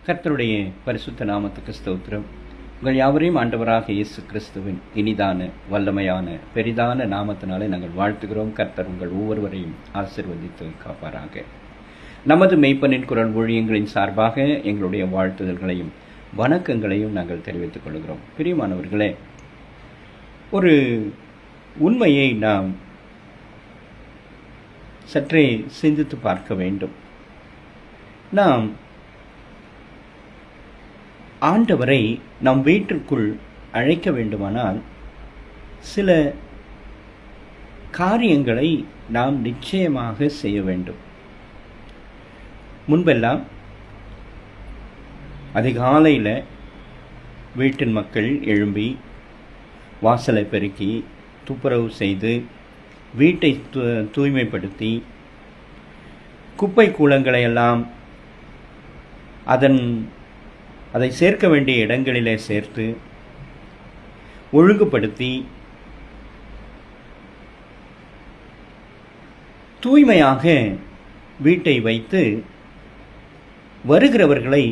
கர்த்தருடைய பரிசுத்த நாமத்துக்கு ஸ்தோத்திரம். உங்கள் யாவரையும் ஆண்டவராக இயேசு கிறிஸ்துவின் இனிதான வல்லமையான பெரிதான நாமத்தினாலே நாங்கள் வாழ்த்துகிறோம். கர்த்தர் உங்கள் ஒவ்வொருவரையும் ஆசீர்வதித்து காப்பாராக. நமது மெய்ப்பனின் குரல் ஊழியங்களின் சார்பாக எங்களுடைய வாழ்த்துதல்களையும் வணக்கங்களையும் நாங்கள் தெரிவித்துக் கொள்கிறோம். பிரியமானவர்களே, ஒரு உண்மையை நாம் சற்றே சிந்தித்து பார்க்க வேண்டும். நாம் ஆண்டவரை நம் வீட்டிற்குள் அழைக்க வேண்டுமானால் சில காரியங்களை நாம் நிச்சயமாக செய்ய வேண்டும். முன்பெல்லாம் அதிகாலையில் வீட்டின் மக்கள் எழும்பி வாசலை பெருக்கி துப்புரவு செய்து வீட்டை தூய்மைப்படுத்தி குப்பை கூளங்களை எல்லாம் அதை சேர்க்க வேண்டிய இடங்களிலே சேர்த்து ஒழுங்குபடுத்தி தூய்மையாக வீட்டை வைத்து வருகிறவர்களை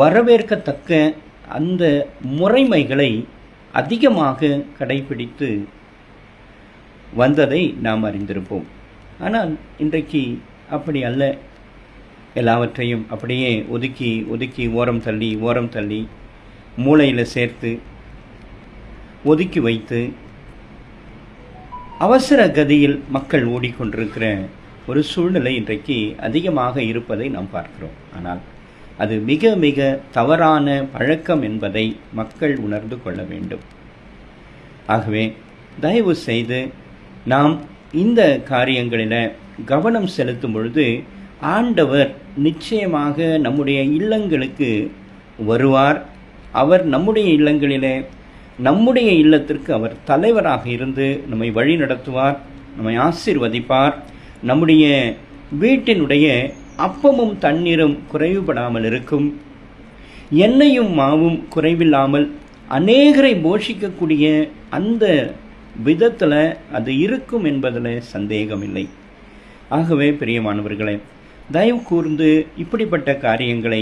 வரவேற்கத்தக்க அந்த முறைமைகளை அதிகமாக கடைபிடித்து வந்ததை நாம் அறிந்திருப்போம். ஆனால் இன்றைக்கு அப்படி அல்ல. எல்லாவற்றையும் அப்படியே ஒதுக்கி ஓரம் தள்ளி மூளையில் சேர்த்து ஒதுக்கி வைத்து அவசர கதியில் மக்கள் ஓடிக்கொண்டிருக்கிற ஒரு சூழ்நிலை இன்றைக்கு அதிகமாக இருப்பதை நாம் பார்க்கிறோம். ஆனால் அது மிக மிக தவறான பழக்கம் என்பதை மக்கள் உணர்ந்து கொள்ள வேண்டும். ஆகவே தயவு செய்து நாம் இந்த காரியங்களில் கவனம் செலுத்தும் பொழுது ஆண்டவர் நிச்சயமாக நம்முடைய இல்லங்களுக்கு வருவார். அவர் நம்முடைய இல்லங்களிலே நம்முடைய இல்லத்திற்கு அவர் தலைவராக இருந்து நம்மை வழி நடத்துவார், நம்மை ஆசீர்வதிப்பார். நம்முடைய வீட்டினுடைய அப்பமும் தண்ணீரும் குறைவுபடாமல் இருக்கும். எண்ணெயும் மாவும் குறைவில்லாமல் அநேகரை போஷிக்கக்கூடிய அந்த விதத்தில் அது இருக்கும் என்பதில் சந்தேகமில்லை. ஆகவே பிரியமானவர்களே, தயவு கூர்ந்து இப்படிப்பட்ட காரியங்களை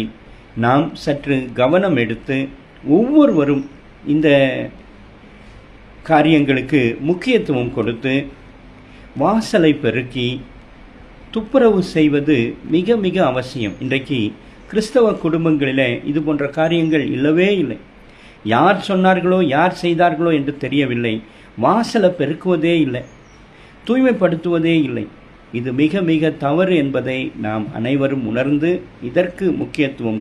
நாம் சற்று கவனம் எடுத்து ஒவ்வொருவரும் இந்த காரியங்களுக்கு முக்கியத்துவம் கொடுத்து வாசலை பெருக்கி துப்புரவு செய்வது மிக மிக அவசியம். இன்றைக்கு கிறிஸ்தவ குடும்பங்களில் இது போன்ற காரியங்கள் இல்லவே இல்லை. யார் சொன்னார்களோ யார் செய்தார்களோ என்று தெரியவில்லை. வாசலை பெருக்குவதே இல்லை, தூய்மைப்படுத்துவதே இல்லை. இது மிக மிக தவறு என்பதை நாம் அனைவரும் உணர்ந்து இதற்கு முக்கியத்துவம்